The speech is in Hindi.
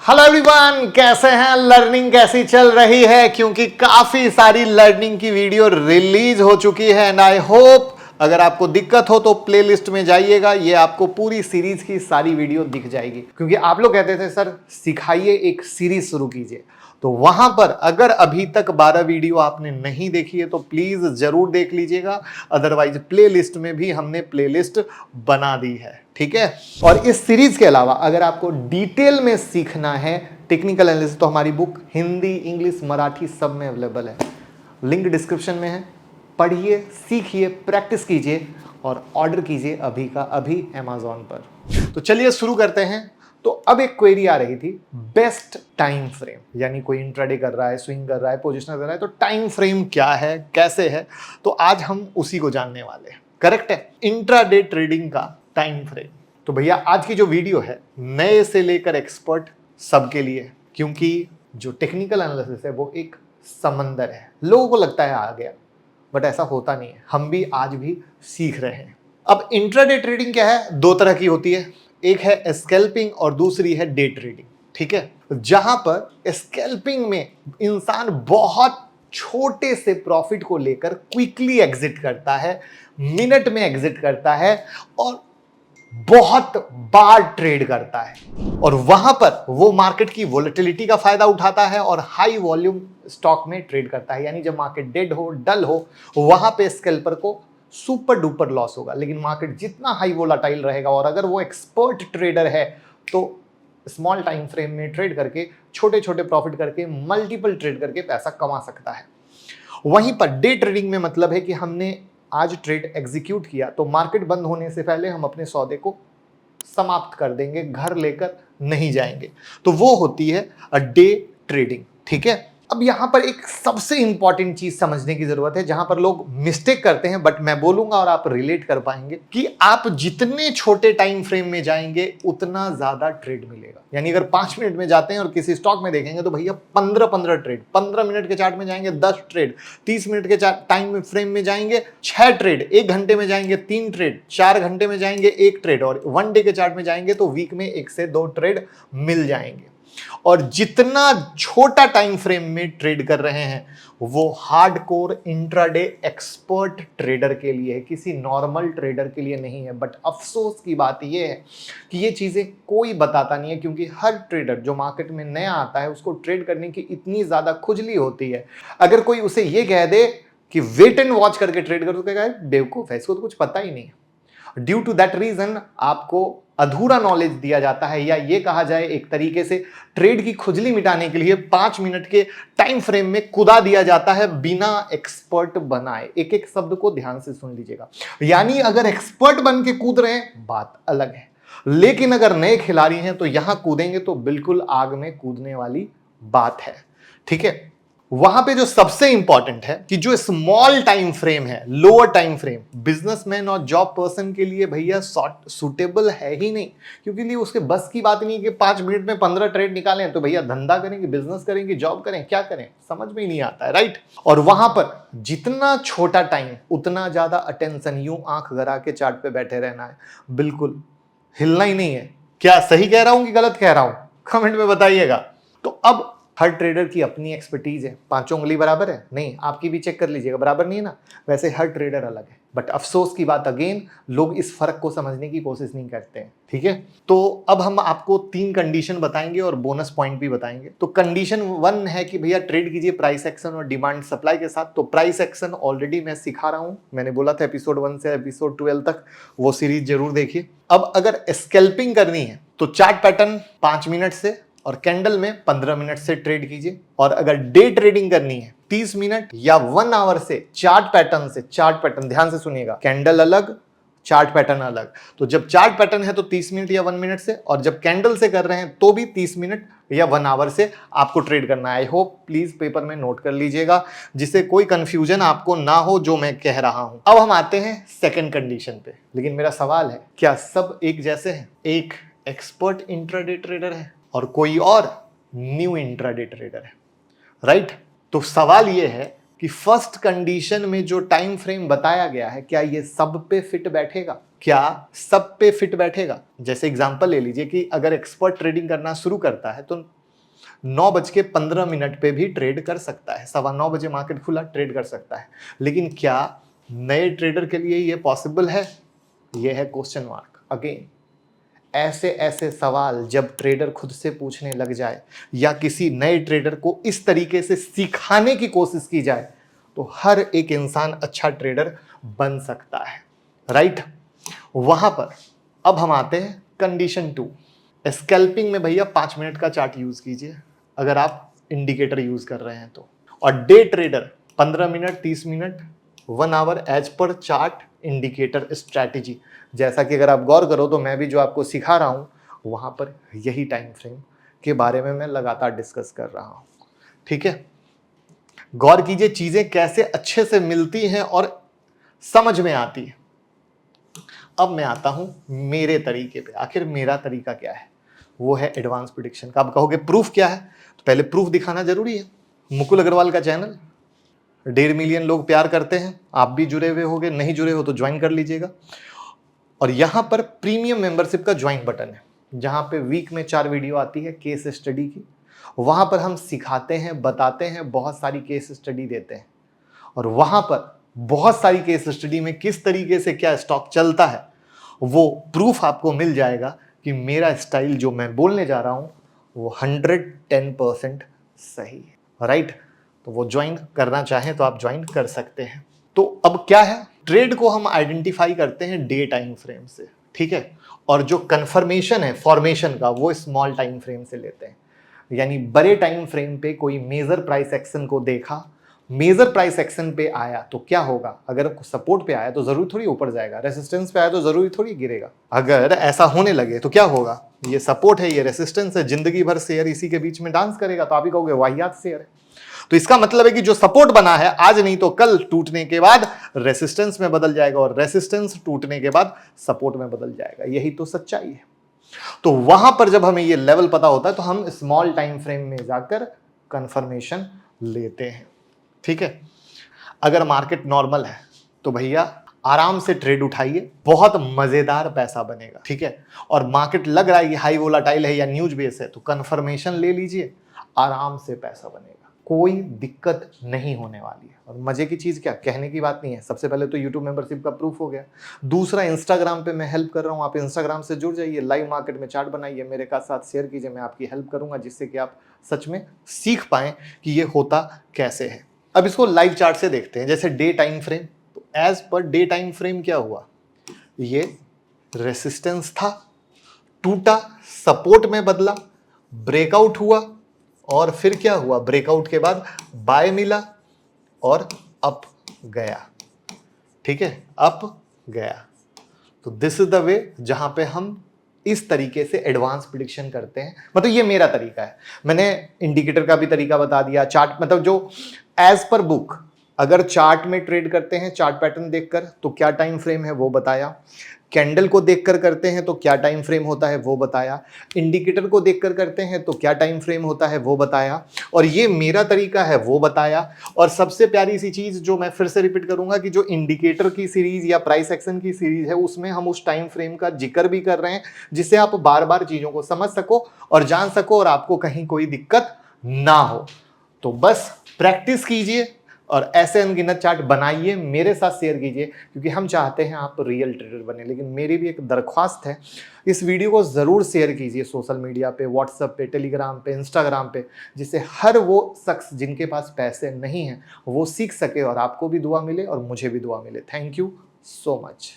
हेलो एवरीवन, कैसे हैं? लर्निंग कैसी चल रही है? क्योंकि काफी सारी लर्निंग की वीडियो रिलीज हो चुकी है एंड आई होप अगर आपको दिक्कत हो तो प्लेलिस्ट में जाइएगा, ये आपको पूरी सीरीज की सारी वीडियो दिख जाएगी। क्योंकि आप लोग कहते थे सर सिखाइए, एक सीरीज शुरू कीजिए, तो वहां पर अगर अभी तक 12 वीडियो आपने नहीं देखी है तो प्लीज जरूर देख लीजिएगा। अदरवाइज प्लेलिस्ट में भी हमने प्लेलिस्ट बना दी है, ठीक है। और इस सीरीज के अलावा अगर आपको डिटेल में सीखना है टेक्निकल एनालिसिस, तो हमारी बुक हिंदी, इंग्लिश, मराठी सब में अवेलेबल है। लिंक डिस्क्रिप्शन में है। पढ़िए, सीखिए, प्रैक्टिस कीजिए और ऑर्डर कीजिए अभी का अभी अमेज़न पर। तो चलिए शुरू करते हैं। तो अब एक क्वेरी आ रही थी, बेस्ट टाइम फ्रेम, यानी कोई इंट्राडे कर रहा है, स्विंग कर रहा है, पोजिशनल कर रहा है, तो टाइम फ्रेम क्या है, कैसे है, तो आज हम उसी को जानने वाले हैं। करेक्ट है, इंट्राडे ट्रेडिंग का टाइम फ्रेम। तो भैया आज की जो वीडियो है नए से लेकर एक्सपर्ट सबके लिए, क्योंकि जो टेक्निकल एनालिसिस है वो एक समंदर है। लोगों को लगता है आ गया, बट ऐसा होता नहीं है। हम भी आज भी सीख रहे हैं। अब इंट्राडे ट्रेडिंग क्या है? दो तरह की होती है, एक है स्कैल्पिंग और दूसरी है डे ट्रेडिंग, ठीक है। जहां पर स्कैल्पिंग में इंसान बहुत छोटे से प्रॉफिट को लेकर क्विकली एग्जिट करता है, मिनट में एग्जिट करता है और बहुत बार ट्रेड करता है, और वहां पर वो मार्केट की वोलेटिलिटी का फायदा उठाता है और हाई वॉल्यूम स्टॉक में ट्रेड करता है। यानी जब मार्केट डेड हो, डल हो, वहां पे स्कैल्पर को सुपर डुपर लॉस होगा। लेकिन मार्केट जितना हाई वोलाटाइल रहेगा और अगर वो एक्सपर्ट ट्रेडर है तो स्मॉल टाइम फ्रेम में ट्रेड करके छोटे छोटे प्रॉफिट करके मल्टीपल ट्रेड करके पैसा कमा सकता है। वहीं पर डे ट्रेडिंग में मतलब है कि हमने आज ट्रेड एग्जीक्यूट किया तो मार्केट बंद होने से पहले हम अपने सौदे को समाप्त कर देंगे, घर लेकर नहीं जाएंगे। तो वो होती है डे ट्रेडिंग, ठीक है। अब यहां पर एक सबसे इंपॉर्टेंट चीज समझने की जरूरत है, जहां पर लोग मिस्टेक करते हैं, बट मैं बोलूंगा और आप रिलेट कर पाएंगे कि आप जितने छोटे टाइम फ्रेम में जाएंगे उतना ज्यादा ट्रेड मिलेगा। यानी अगर 5 मिनट में जाते हैं और किसी स्टॉक में देखेंगे तो भैया 15 ट्रेड, 15 मिनट के चार्ट में जाएंगे 10 ट्रेड, 30 मिनट के टाइम फ्रेम में जाएंगे 6 ट्रेड, 1 घंटे में जाएंगे 3 ट्रेड, 4 घंटे में जाएंगे 1 ट्रेड, और 1 डे के चार्ट में जाएंगे तो वीक में 1 से 2 ट्रेड मिल जाएंगे। और जितना छोटा टाइम फ्रेम में ट्रेड कर रहे हैं वो हार्डकोर इंट्राडे एक्सपर्ट ट्रेडर के लिए है, किसी नॉर्मल ट्रेडर के लिए नहीं है। बट अफसोस की बात यह है कि ये चीजें कोई बताता नहीं है, क्योंकि हर ट्रेडर जो मार्केट में नया आता है उसको ट्रेड करने की इतनी ज्यादा खुजली होती है। अगर कोई उसे ये कह दे कि वेट एंड वॉच करके ट्रेड कर, तो कहेगा बेवकूफ है, इसको तो कुछ पता ही नहीं है। ड्यू टू दैट रीजन आपको अधूरा नॉलेज दिया जाता है, या ये कहा जाए एक तरीके से ट्रेड की खुजली मिटाने के लिए 5 मिनट के टाइम फ्रेम में कुदा दिया जाता है बिना एक्सपर्ट बनाए। एक एक शब्द को ध्यान से सुन लीजिएगा। यानी अगर एक्सपर्ट बन के कूद रहे हैं बात अलग है, लेकिन अगर नए खिलाड़ी हैं तो यहां कूदेंगे तो बिल्कुल आग में कूदने वाली बात है, ठीक है। वहां पे जो सबसे इंपॉर्टेंट है कि जो स्मॉल टाइम फ्रेम है, लोअर टाइम फ्रेम, बिजनेसमैन और जॉब पर्सन के लिए भैया सूटेबल है ही नहीं। क्योंकि लिए उसके बस की बात नहीं कि 5 मिनट में 15 ट्रेड निकालें, तो भैया धंधा करेंगे, बिजनेस करेंगे, जॉब करें, क्या करें, समझ में ही नहीं आता है, राइट। और वहां पर जितना छोटा टाइम उतना ज्यादा अटेंशन, यूं आंख गरा के चार्ट पे बैठे रहना है, बिल्कुल हिलना ही नहीं है। क्या सही कह रहा हूं कि गलत कह रहा हूं, कमेंट में बताइएगा। तो अब हर ट्रेडर की अपनी एक्सपर्टीज है। पांचों उंगली बराबर है नहीं, आपकी भी चेक कर लीजिएगा, बराबर नहीं है ना। वैसे हर ट्रेडर अलग है। बट अफसोस की बात अगेन, लोग इस फर्क को समझने की कोशिश नहीं करते हैं, ठीक है। तो अब हम आपको 3 कंडीशन बताएंगे और बोनस पॉइंट भी बताएंगे। तो कंडीशन 1 है कि भैया ट्रेड कीजिए प्राइस एक्शन और डिमांड सप्लाई के साथ। तो प्राइस एक्शन ऑलरेडी मैं सिखा रहा हूं, मैंने बोला था एपिसोड 1 से एपिसोड 12 तक वो सीरीज जरूर देखिए। अब अगर स्कैल्पिंग करनी है तो चार्ट पैटर्न 5 मिनट से और कैंडल में 15 मिनट से ट्रेड कीजिए। और अगर डे ट्रेडिंग करनी है 30 मिनट या 1 आवर से चार्ट पैटर्न ध्यान से सुनिएगा, कैंडल अलग, चार्ट पैटर्न अलग। तो जब चार्ट पैटर्न है तो 30 मिनट या 1 मिनट से, और जब कैंडल से कर रहे हैं तो भी 30 मिनट या 1 आवर से आपको ट्रेड करना है। आई होप प्लीज पेपर में नोट कर लीजिएगा, जिससे कोई कंफ्यूजन आपको ना हो जो मैं कह रहा हूं। अब हम आते हैं सेकेंड कंडीशन पे। लेकिन मेरा सवाल है, क्या सब एक जैसे हैं? एक एक्सपर्ट इंट्राडे ट्रेडर है और कोई और न्यू इंट्राडे ट्रेडर है, राइट। तो सवाल यह है कि फर्स्ट कंडीशन में जो टाइम फ्रेम बताया गया है क्या ये सब पे फिट बैठेगा, क्या सब पे फिट बैठेगा। जैसे एग्जांपल ले लीजिए कि अगर एक्सपर्ट ट्रेडिंग करना शुरू करता है तो 9:15 पे भी ट्रेड कर सकता है, 9:15 मार्केट खुला ट्रेड कर सकता है, लेकिन क्या नए ट्रेडर के लिए ये पॉसिबल है, ये है क्वेश्चन मार्क। अगेन ऐसे ऐसे सवाल जब ट्रेडर खुद से पूछने लग जाए या किसी नए ट्रेडर को इस तरीके से सिखाने की कोशिश की जाए तो हर एक इंसान अच्छा ट्रेडर बन सकता है, राइट। वहां पर अब हम आते हैं कंडीशन 2। स्कैल्पिंग में भैया 5 मिनट का चार्ट यूज कीजिए अगर आप इंडिकेटर यूज कर रहे हैं तो, और day trader 15 minute 30 minute 1 hour edge पर चार्ट इंडिकेटर स्ट्रैटेजी। जैसा कि अगर आप गौर करो तो मैं भी जो आपको सिखा रहा हूं वहां पर यही टाइम फ्रेम के बारे में मैं लगातार डिस्कस कर रहा हूं, ठीक है। गौर कीजिए चीजें कैसे अच्छे से मिलती हैं और समझ में आती है। अब मैं आता हूं मेरे तरीके पे, आखिर मेरा तरीका क्या है, वो है एडवांस प्रेडिक्शन का। आप कहोगे प्रूफ क्या है, तो पहले प्रूफ दिखाना जरूरी है। मुकुल अग्रवाल का चैनल 1.5 मिलियन लोग प्यार करते हैं, आप भी जुड़े हुए होगे, नहीं जुड़े हो तो ज्वाइन कर लीजिएगा। और यहां पर प्रीमियम मेंबरशिप का ज्वाइन बटन है, जहां पे वीक में 4 वीडियो आती है केस स्टडी की। वहां पर हम सिखाते हैं, बताते हैं, बहुत सारी केस स्टडी देते हैं, और वहां पर बहुत सारी केस स्टडी में किस तरीके से क्या स्टॉक चलता है वो प्रूफ आपको मिल जाएगा कि मेरा स्टाइल जो मैं बोलने जा रहा हूं वो 110% सही है, राइट। तो वो ज्वाइन करना चाहें तो आप ज्वाइन कर सकते हैं। तो अब क्या है, ट्रेड को हम आइडेंटिफाई करते हैं डे टाइम फ्रेम से, ठीक है, और जो कंफर्मेशन है फॉर्मेशन का वो स्मॉल टाइम फ्रेम से लेते हैं। यानी बड़े टाइम फ्रेम पे कोई मेजर प्राइस एक्शन को देखा, मेजर प्राइस एक्शन पे आया तो क्या होगा, अगर सपोर्ट पे आया तो जरूरी थोड़ी ऊपर जाएगा, रेसिस्टेंस पे आया तो जरूरी थोड़ी गिरेगा। अगर ऐसा होने लगे तो क्या होगा, ये सपोर्ट है ये रेसिस्टेंस है, जिंदगी भर शेयर इसी के बीच में डांस करेगा, तो आप ही कहोगे वाहियात शेयर है। तो इसका मतलब है कि जो सपोर्ट बना है आज नहीं तो कल टूटने के बाद रेसिस्टेंस में बदल जाएगा, और रेसिस्टेंस टूटने के बाद सपोर्ट में बदल जाएगा, यही तो सच्चाई है। तो वहां पर जब हमें ये लेवल पता होता है तो हम स्मॉल टाइम फ्रेम में जाकर कंफर्मेशन लेते हैं, ठीक है। अगर मार्केट नॉर्मल है तो भैया आराम से ट्रेड उठाइए, बहुत मजेदार पैसा बनेगा, ठीक है। और मार्केट लग रहा है कि हाई वोलाटाइल है या न्यूज बेस है तो कंफर्मेशन ले लीजिए, आराम से पैसा बनेगा, कोई दिक्कत नहीं होने वाली है। और मजे की चीज क्या, कहने की बात नहीं है, सबसे पहले तो यूट्यूब मेंबरशिप का प्रूफ हो गया। दूसरा, इंस्टाग्राम पे मैं हेल्प कर रहा हूं, आप इंस्टाग्राम से जुड़ जाइए, लाइव मार्केट में चार्ट बनाइए, मेरे का साथ शेयर कीजिए, मैं आपकी हेल्प करूंगा जिससे कि आप सच में सीख पाएं कि ये होता कैसे है। अब इसको लाइव चार्ट से देखते हैं, जैसे डे टाइम फ्रेम, तो एज पर डे टाइम फ्रेम क्या हुआ, ये रेसिस्टेंस था, टूटा, सपोर्ट में बदला, ब्रेकआउट हुआ, और फिर क्या हुआ, ब्रेकआउट के बाद बाय मिला और अप गया, ठीक है, अप गया। तो दिस इज द वे जहां पे हम इस तरीके से एडवांस प्रेडिक्शन करते हैं। मतलब ये मेरा तरीका है, मैंने इंडिकेटर का भी तरीका बता दिया, चार्ट मतलब जो एज पर बुक, अगर चार्ट में ट्रेड करते हैं चार्ट पैटर्न देखकर तो क्या टाइम फ्रेम है वो बताया, कैंडल को देखकर करते हैं तो क्या टाइम फ्रेम होता है वो बताया, इंडिकेटर को देखकर करते हैं तो क्या टाइम फ्रेम होता है वो बताया, और ये मेरा तरीका है वो बताया। और सबसे प्यारी सी चीज जो मैं फिर से रिपीट करूंगा कि जो इंडिकेटर की सीरीज या प्राइस एक्शन की सीरीज है उसमें हम उस टाइम फ्रेम का जिक्र भी कर रहे हैं जिससे आप बार बार चीजों को समझ सको और जान सको और आपको कहीं कोई दिक्कत ना हो। तो बस प्रैक्टिस कीजिए और ऐसे अनगिनत चार्ट बनाइए, मेरे साथ शेयर कीजिए, क्योंकि हम चाहते हैं आप रियल ट्रेडर बने। लेकिन मेरी भी एक दरख्वास्त है, इस वीडियो को ज़रूर शेयर कीजिए सोशल मीडिया पे, व्हाट्सएप पे, टेलीग्राम पे, इंस्टाग्राम पे, जिससे हर वो शख्स जिनके पास पैसे नहीं हैं वो सीख सके और आपको भी दुआ मिले और मुझे भी दुआ मिले। Thank you so much.